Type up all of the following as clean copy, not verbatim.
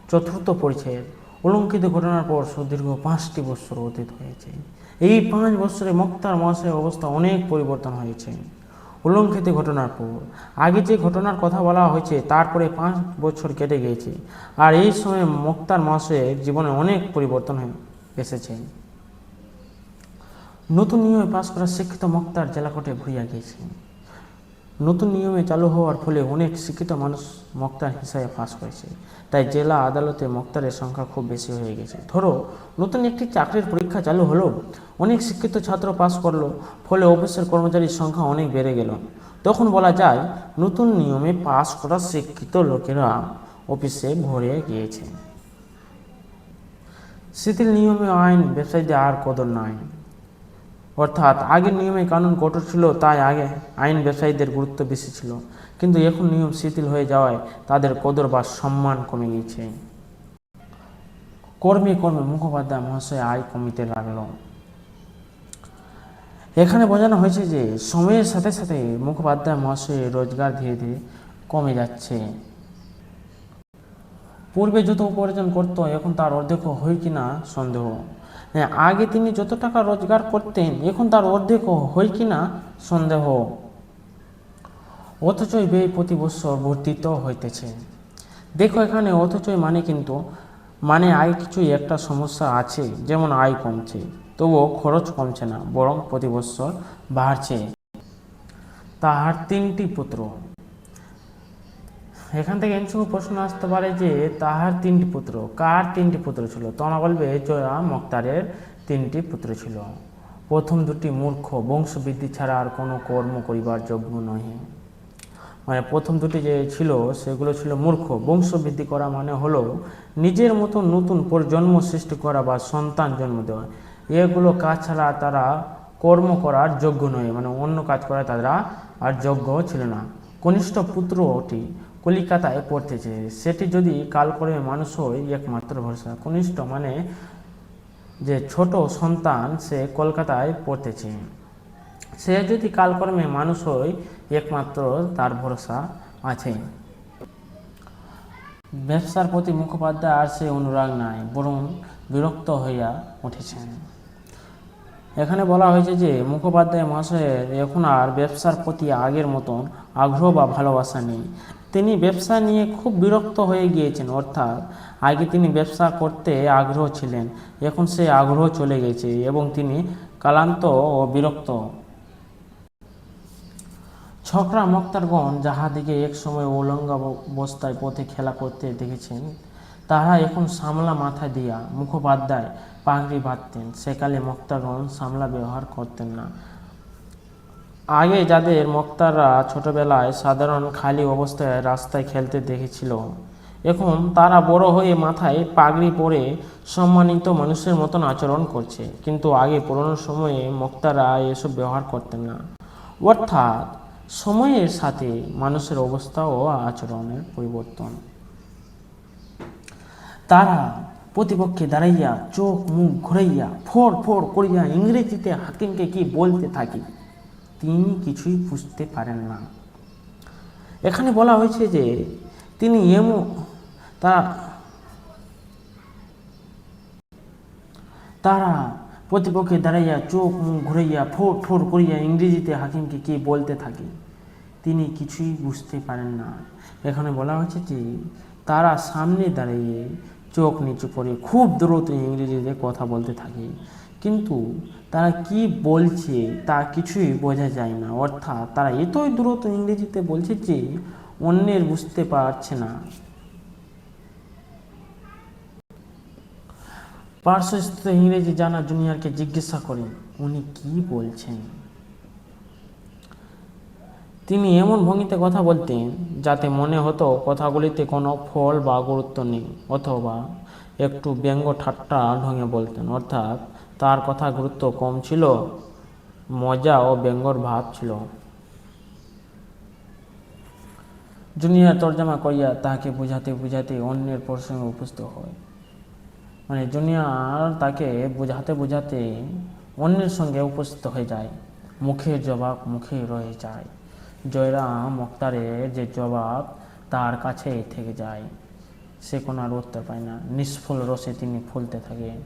চতুর্থ পরিচ্ছেদ। উল্লেখিত ঘটনার পর সুদীর্ঘ 5টি বৎসর অতীত হয়েছে। এই 5 বৎসরে মোক্তার মহাশয়ের অবস্থা অনেক পরিবর্তন হয়েছে। উল্লেখিত ঘটনার পর আগে যে ঘটনার কথা বলা হয়েছে তারপরে 5 বছর কেটে গিয়েছে, আর এই সময় মোক্তার মহাশয়ের জীবনে অনেক পরিবর্তন এসেছে। নতুন নিয়মে পাশ করা শিক্ষিত মোক্তার জেলা কোর্টে ভরিয়া গিয়েছে। নতুন নিয়মে চালু হওয়ার ফলে অনেক শিক্ষিত মানুষ মোক্তার হিসাবে পাস করেছে, তাই জেলা আদালতে মোক্তারের সংখ্যা খুব বেশি হয়ে গেছে। ধরো নতুন একটি চাকরির পরীক্ষা চালু হলো, অনেক শিক্ষিত ছাত্র পাস করলো, ফলে অফিসের কর্মচারীর সংখ্যা অনেক বেড়ে গেল। তখন বলা যায় নতুন নিয়মে পাস করা শিক্ষিত লোকেরা অফিসে ভরে গিয়েছে। শিথিল নিয়মে আইন ব্যবসায়ীদের আর কদর নাই। অর্থাৎ আগের নিয়মে কানুন কঠোর ছিল, তাই আগে আইন ব্যবসায়ীদের গুরুত্ব বেশি ছিল, কিন্তু এখন নিয়ম শিথিল হয়ে যাওয়ায় তাদের কদর বা সম্মান কমে গিয়েছে। কর্মে কর্মে মুখোপাধ্যায় মহাশয় আয় কমিতে লাগলো। এখানে বোঝানো হয়েছে যে সময়ের সাথে সাথে মুখোপাধ্যায় মহাশয়ের রোজগার ধীরে ধীরে কমে যাচ্ছে। পূর্বে যত উপার্জন করতো এখন তার অর্ধেক হয় কিনা সন্দেহ। আগে তিনি যত টাকা রোজগার করতেন এখন তার অর্ধেক হয় কিনা সন্দেহ। অথচই ব্যয় প্রতি বছর বর্ধিত হইতেছে। দেখো এখানে অথচই মানে কিন্তু আয় কিছুই একটা সমস্যা আছে, যেমন আয় কমছে তবুও খরচ কমছে না, বরং প্রতি বছর বাড়ছে। তাহার 3টি পুত্র। এখান থেকে এমন প্রশ্ন আসতে পারে যে তাহার 3টি পুত্র, কার 3টি পুত্র ছিল? তোমরা বলবে জয়া মোক্তারের 3টি পুত্র ছিল। প্রথম দুটি মূর্খ, বংশবৃদ্ধি ছাড়া আর কোনো কর্ম করিবার যোগ্য নহে। মানে প্রথম দুটি যে ছিল সেগুলো ছিল মূর্খ। বংশবৃদ্ধি করা মানে হলো নিজের মতো নতুন প্রজন্ম সৃষ্টি করা বা সন্তান জন্ম দেওয়া। এগুলো কাজ ছাড়া তারা কর্ম করার যোগ্য নয়, মানে অন্য কাজ করা তারা আর যোগ্য ছিল না। কনিষ্ঠ পুত্রটি কলিকাতায় পড়তেছে, সেটি যদি কালকর্মে মানুষ হয় একমাত্র ভরসা। কনিষ্ঠ মানে যে ছোট সন্তান, সে কলকাতায় পড়তেছে, সে যদি কালকর্মে মানুষ হয় একমাত্র তার ভরসা আছে। ব্যবসার প্রতি মুখোপাধ্যায় আর সে অনুরাগ নাই, বরং বিরক্ত হইয়া উঠেছেন। এখানে বলা হয়েছে যে মুখোপাধ্যায় মহাশয়ের এখন আর ব্যবসার প্রতি আগের মতন আগ্রহ বা ভালোবাসা নেই। তিনি ব্যবসা নিয়ে খুব বিরক্ত হয়ে গিয়েছেন। অর্থাৎ আগে তিনি ব্যবসা করতে আগ্রহ ছিলেন, এখন সে আগ্রহ চলে গেছে এবং তিনি ক্লান্ত ও বিরক্ত। ছকরা মোক্তারগণ যাহাদিকে এক সময় উলঙ্গ অবস্থায় পথে খেলা করতে দেখেছেন, তাহারা এখন সামলা মাথা দিয়া মুখোপাধ্যায় পাগড়ি বাঁধতেন। সেকালে মোক্তারগণ সামলা ব্যবহার করতেন না। আগে যাদের মোক্তাররা ছোটবেলায় সাধারণ খালি অবস্থায় রাস্তায় খেলতে দেখেছিল, এখন তারা বড় হয়ে মাথায় পাগড়ি পরে সম্মানিত মানুষের মতন আচরণ করছে। কিন্তু আগে পুরনো সময়ে মোক্তাররা এসব ব্যবহার করতেন না। অর্থাৎ সময়ের সাথে মানুষের অবস্থা ও আচরণের পরিবর্তন। তারা প্রতিপক্ষে দাঁড়াইয়া চোখ মুখ ঘুরাইয়া ফড় ফড় করিয়া ইংরেজিতে হাকিমকে কি বলতে থাকি, তিনি কিছুই বুঝতে পারেন না। এখানে বলা হয়েছে যে তিনি তারা প্রতিপক্ষে দাঁড়াইয়া চোখ মুখ ঘুরাইয়া ফোড় ফোড় করিয়া ইংরেজিতে হাকিমকে কি বলতে থাকে, তিনি কিছুই বুঝতে পারেন না। এখানে বলা হয়েছে যে তারা সামনে দাঁড়িয়ে চোখ নিচু করে খুব দ্রুত ইংরেজিতে কথা বলতে থাকে, কিন্তু তারা কি বলছে তা কিছুই বোঝা যায় না। অর্থাৎ তারা এতই দ্রুত ইংরেজিতে বলছে যে অন্যের বুঝতে পারছে না। পার্শ্বস্থ ইংরেজি জানা জুনিয়রকে জিজ্ঞাসা করেন উনি কি বলছেন। তিনি এমন ভঙ্গিতে কথা বলতেন যাতে মনে হতো কথাগুলিতে কোনো ফল বা গুরুত্ব নেই, অথবা একটু ব্যঙ্গ ঠাট্টা ঢঙে বলতেন। অর্থাৎ তার কথা গুরুত্ব কম ছিল, মজা ও ব্যঙ্গর ভাব ছিল। জুনিয়র তর্জমা করিয়া তাকে বুঝাতে বুঝাতে অন্যের প্রসঙ্গে উপস্থিত হয়। মানে জুনিয়র তাকে বুঝাতে বুঝাতে অন্যের সঙ্গে উপস্থিত হয়ে যায়। মুখের জবাব মুখে রয়ে যায়। জয়রাম মোক্তারের যে জবাব তার কাছেই থেকে যায়, সে কোনো আর উত্তর পায় না। নিষ্ফল রসে তিনি ফুলতে থাকেন,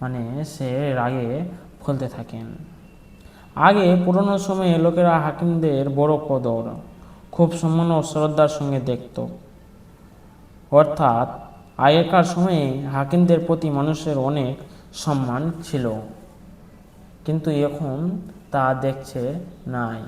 মানে সে রাগে ফুলতে থাকেন। আগে পুরনো সময়ে লোকেরা হাকিমদের বড় কদর, খুব সম্মান ও শ্রদ্ধার সঙ্গে দেখত। অর্থাৎ আগেকার সময়ে হাকিমদের প্রতি মানুষের অনেক সম্মান ছিল, কিন্তু এখন তা দেখছে নাই।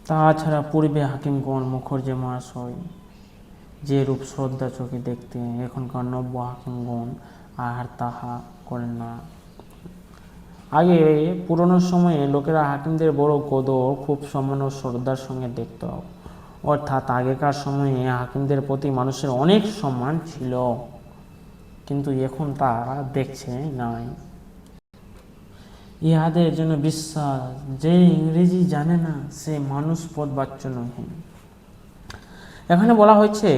তাছাড়া পূর্বে হাকিমগণ মুখর্জি মহাশয় যে রূপ শ্রদ্ধা চোখে দেখতেন, এখনকার নব্য হাকিমগণ আর তাহা করেন না। আগে পুরনো সময়ে লোকেরা হাকিমদের বড় কদর, খুব সম্মান ও শ্রদ্ধার সঙ্গে দেখত। অর্থাৎ আগেকার সময়ে হাকিমদের প্রতি মানুষের অনেক সম্মান ছিল, কিন্তু এখন তা দেখছে নাই। ইহাদের জন্য বিশ্বাস, যে ইংরেজি জানে না সে মানুষ পদবাচ্য নহে। এখানে বলা হয়েছে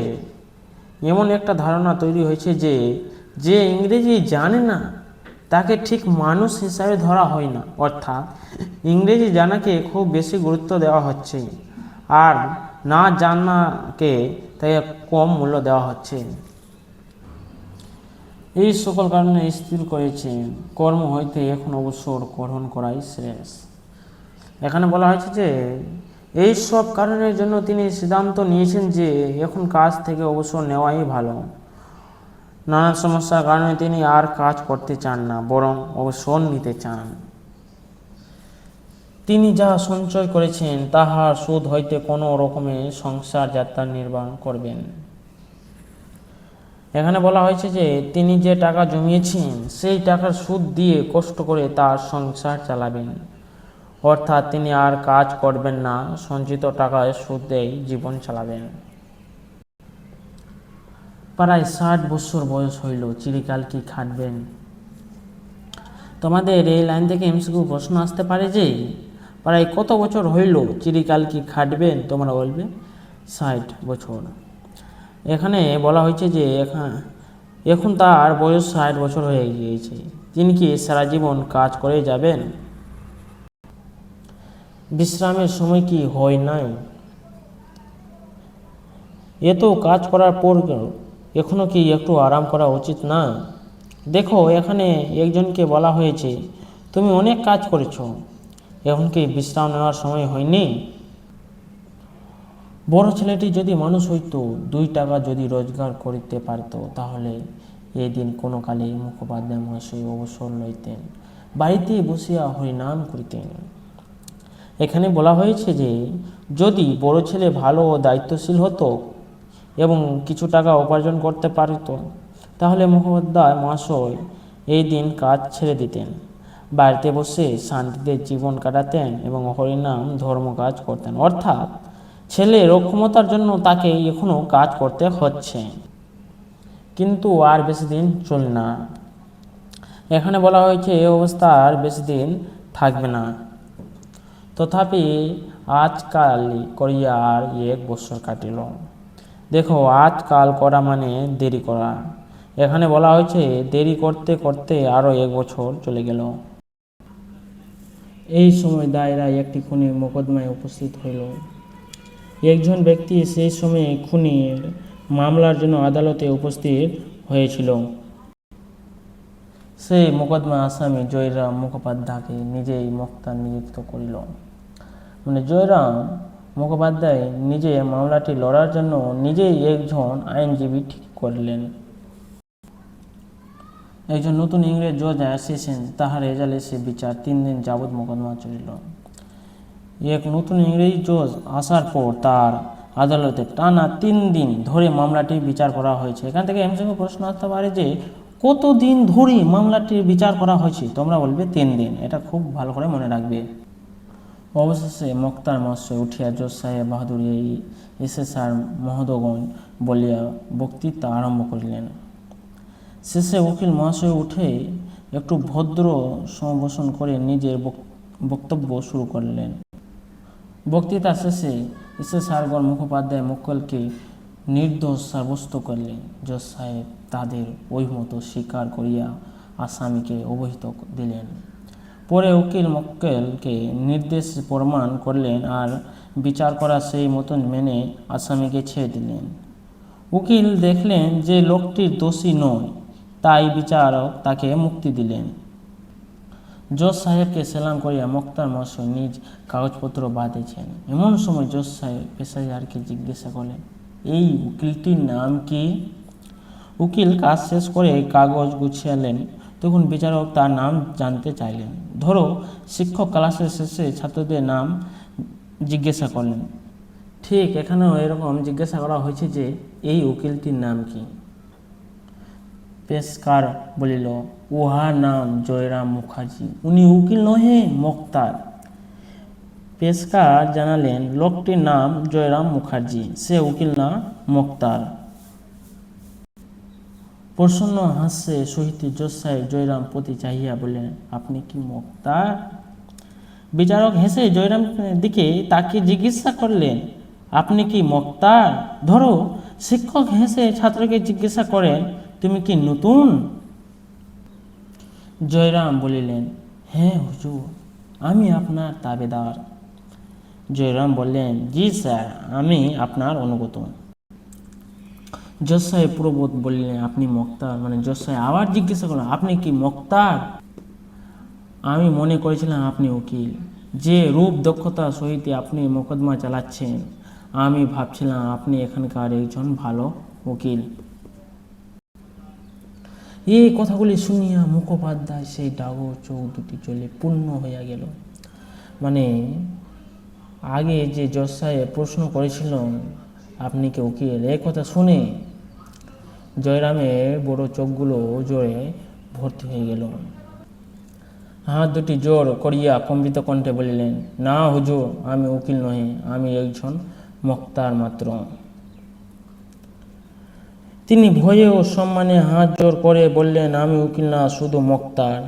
এমন একটা ধারণা তৈরি হয়েছে যে যে ইংরেজি জানে না তাকে ঠিক মানুষ হিসাবে ধরা হয় না। অর্থাৎ ইংরেজি জানাকে খুব বেশি গুরুত্ব দেওয়া হচ্ছে, আর না জানাকে তাকে কম মূল্য দেওয়া হচ্ছে। এই সকল কারণে স্থির করেছেন কর্ম হইতে এখন অবসর গ্রহণ করাই শেষ। এখানে বলা হয়েছে যে এই সব কারণের জন্য তিনি সিদ্ধান্ত নিয়েছেন যে এখন কাজ থেকে অবসর নেওয়াই ভালো। নানান সমস্যার কারণে তিনি আর কাজ করতে চান না, বরং অবসর নিতে চান। তিনি যা সঞ্চয় করেছেন তাহার সুদ হইতে কোনো রকমে সংসার যাত্রা নির্বাহ করবেন। এখানে বলা হয়েছে যে তিনি যে টাকা জমিয়েছেন সেই টাকার সুদ দিয়ে কষ্ট করে তার সংসার চালাবেন। অর্থাৎ তিনি আর কাজ করবেন না, সঞ্চিত টাকায় সুদেই জীবন চালাবেন। প্রায় 60 বছর বয়স হইল, চিরকাল কি খাটবেন? তোমাদের এই লাইন থেকে এমসিকিউ প্রশ্ন আসতে পারে যে প্রায় কত বছর হইল, চিরকাল কি খাটবেন? তোমরা বলবে 60 বছর। এখানে বলা হয়েছে যে এখন তার বয়স 60 বছর হয়ে গিয়েছে, তিনি কি সারা জীবন কাজ করে যাবেন? বিশ্রামের সময় কি হয় নাই? এত কাজ করার পর এখনো কি একটু আরাম করা উচিত না? দেখো এখানে একজনকে বলা হয়েছে তুমি অনেক কাজ করেছো, এখন কি বিশ্রাম নেওয়ার সময় হয়নি? বড় ছেলেটি যদি মানুষ হইতো, 2 টাকা যদি রোজগার করিতে পারত, তাহলে এদিন কোনো কালে মুখোপাধ্যায় মহাশয় অবসর লইতেন, বাড়িতে বসিয়া হরিনাম করিতেন। এখানে বলা হয়েছে যে যদি বড় ছেলে ভালো ও দায়িত্বশীল হতো এবং কিছু টাকা উপার্জন করতে পারত, তাহলে মুখোপাধ্যায় মহাশয় এই দিন কাজ ছেড়ে দিতেন, বাড়িতে বসে শান্তিতে জীবন কাটাতেন এবং হরিনাম ধর্ম কাজ করতেন। অর্থাৎ ছেলের অক্ষমতার জন্য তাকে এখনো কাজ করতে হচ্ছে, কিন্তু আর বেশি দিন চলে না। এখানে বলা হয়েছে এই অবস্থা আর বেশি দিন থাকবে না। তথাপি আজকাল করিয়া আর 1 বছর কাটিল। দেখো আজকাল করা মানে দেরি করা। এখানে বলা হয়েছে দেরি করতে করতে আরও 1 বছর চলে গেল। এই সময় দায়রা একটি খুনি মোকদ্দমায় উপস্থিত হইল। একজন ব্যক্তি সেই সময়ে খুনির মামলার জন্য আদালতে উপস্থিত হয়েছিল। সেই মোকদ্দমা আসামি জয়রাম মুখোপাধ্যায়কে নিজেই মোক্তার নিযুক্ত করিল। মানে জয়রাম মুখোপাধ্যায় নিজে মামলাটি লড়ার জন্য নিজেই একজন আইনজীবী ঠিক করলেন। একজন নতুন ইংরেজ জজ আসিয়াছেন, তাহার রেজাল্টে সে বিচার 3 দিন যাবৎ মোকদ্দমা চলিল। এক নতুন ইংরেজি জজ আসার পর তার আদালতে টানা 3 দিন ধরে মামলাটি বিচার করা হয়েছে। এখান থেকে এমসিকিউ প্রশ্ন আসতে পারে যে কত দিন ধরে মামলাটির বিচার করা হয়েছে? তোমরা বলবে 3 দিন। এটা খুব ভালো করে মনে রাখবে। অবশেষে মোক্তার মহাশয় উঠিয়া জজ সাহেব বাহাদুর এসেসার মহোদয়গণ বলিয়া বক্তৃতা আরম্ভ করিলেন। শেষে উকিল মহাশয় উঠে একটু ভদ্র সম্ভাষণ করে নিজের বক্তব্য শুরু করলেন। বক্তৃতা শেষে এসেসারগণ মুখোপাধ্যায় মক্কেলকে নির্দোষ সাব্যস্ত করলেন। জজ সাহেব তাদের ঐমত স্বীকার করিয়া আসামিকে অবহিত দিলেন। পরে উকিল মক্কেলকে নির্দেশ প্রমাণ করলেন আর বিচার করা সেই মতন মেনে আসামিকে ছেড়ে দিলেন। উকিল দেখলেন যে লোকটির দোষী নয়, তাই বিচারক তাকে মুক্তি দিলেন। জজ সাহেবকে সেলাম করিয়া মোক্তার মহাশয় নিজ কাগজপত্র বাঁধিয়েছেন। এমন সময় জজ সাহেব পেশাদারকে জিজ্ঞাসা করলেন, এই উকিলটির নাম কি? উকিল কাজ শেষ করে কাগজ গুছিয়ালেন। তখন বিচারক তার নাম জানতে চাইলেন। ধরো শিক্ষক ক্লাসের শেষে ছাত্রদের নাম জিজ্ঞাসা করলেন, ঠিক এখানেও এরকম জিজ্ঞাসা করা হয়েছে যে এই উকিলটির নাম কি? পেশকার বলিল, উহার নাম জয়রাম মুখার্জি, উনি উকিল নহে, মোক্তার। পেশকার জানালেন, লোকটির নাম জয়রাম মুখার্জি, সে উকিল না, মোক্তার। প্রসন্ন হাস্যে সহিত জজ সাহেব জয়রাম প্রতি চাহিয়া বললেন, আপনি কি মোক্তার? বিচারক হেসে জয়রামের দিকে তাকে জিজ্ঞাসা করলেন, আপনি কি মোক্তার? ধরো শিক্ষক হেসে ছাত্রকে জিজ্ঞাসা করেন, তুমি কি নতুন? জয়রাম বলিলেন, হ্যাঁ হুজুর, আমি আপনার তাবেদার। জয়রাম বললেন, জি স্যার, আমি আপনার অনুগত। জজ সাহেব প্রবোধ বললেন, আপনি মোক্তার? মানে জজ সাহেব আবার জিজ্ঞাসা করলেন, আপনি কি মোক্তার? আমি মনে করেছিলাম আপনি উকিল। যে রূপ দক্ষতা সহিত আপনি মোকদ্দমা চালাচ্ছেন, আমি ভাবছিলাম আপনি এখানকার একজন ভালো উকিল। এই কথাগুলি শুনিয়া মুখোপাধ্যায় সেই ডাগর চোখ দুটি জলে পূর্ণ হইয়া গেল। মানে আগে যে জজ সাহেব প্রশ্ন করেছিলেন, আপনি কি উকিল, এই কথা শুনে জয়রামের বড় চোখগুলো জোরে ভর্তি হয়ে গেল। হাত দুটি জোর করিয়া কম্পিত কণ্ঠে বলিলেন, না হুজুর, আমি উকিল নহে, আমি একজন মোক্তার মাত্র। তিনি ভয়ে ও সম্মানে হাত জোর করে বললেন, আমি উকিল না, শুধু মোক্তার।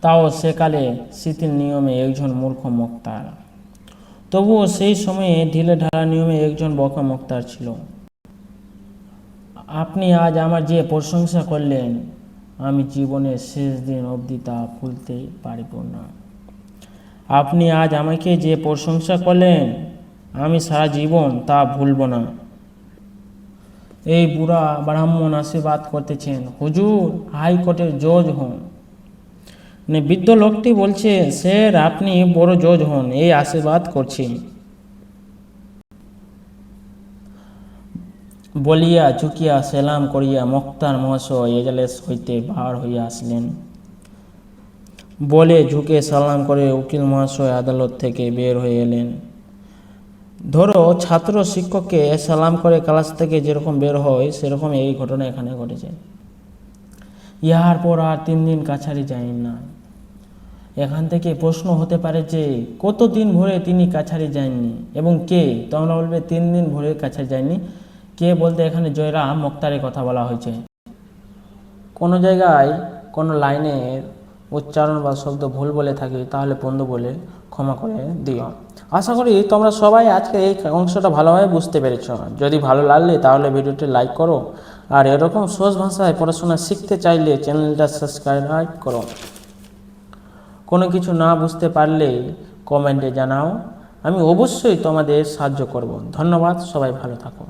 তাও সেকালে শিথিল নিয়মে একজন মূর্খ মোক্তার। তবুও সেই সময়ে ঢিলে ঢালা নিয়মে একজন বকা মোক্তার ছিল। আপনি আজ আমার যে প্রশংসা করলেন, আমি জীবনের শেষ দিন অবধি তা ভুলতে পারব না। আপনি আজ আমাকে যে প্রশংসা করলেন, আমি সারা জীবন তা ভুলব না। এই বুড়া ব্রাহ্মণ আশীর্বাদ করতেছেন, হুজুর হাইকোর্টের জজ হন। বৃদ্ধ লোকটি বলছে, স্যার আপনি বড় জজ হন, এই আশীর্বাদ করছি। বলিয়া ঝুঁকিয়া সেলাম করিয়া মোক্তার মহাশয় এজলাস হইতে বার হইয়া আসলেন। বলে ঝুঁকে সালাম করে উকিল মহাশয় আদালত থেকে বের হয়ে এলেন। ধরো ছাত্র শিক্ষককে সালাম করে ক্লাস থেকে যেরকম বের হয়, সেরকম এই ঘটনা এখানে ঘটেছে। ইহার পর আর 3 দিন কাছারি যান না। এখান থেকে প্রশ্ন হতে পারে যে কতদিন ভরে তিনি কাছারি যাননি এবং কে? তোমরা বলবে 3 দিন ভরে কাছারি যায়নি। কে বলতে এখানে জয়রাম মোক্তারের কথা বলা হয়েছে। কোনো জায়গায় কোনো লাইনের উচ্চারণ বা শব্দ ভুল বলে থাকি, তাহলে বন্ধু বলে ক্ষমা করে দিও। আশা করি তোমরা সবাই আজকে এই অংশটা ভালোভাবে বুঝতে পেরেছ। যদি ভালো লাগলে তাহলে ভিডিওটি লাইক করো, আর এরকম সহজ ভাষায় পড়াশোনা শিখতে চাইলে চ্যানেলটা সাবস্ক্রাইব করো। কোনো কিছু না বুঝতে পারলে কমেন্টে জানাও, আমি অবশ্যই তোমাদের সাহায্য করব। ধন্যবাদ, সবাই ভালো থাকো।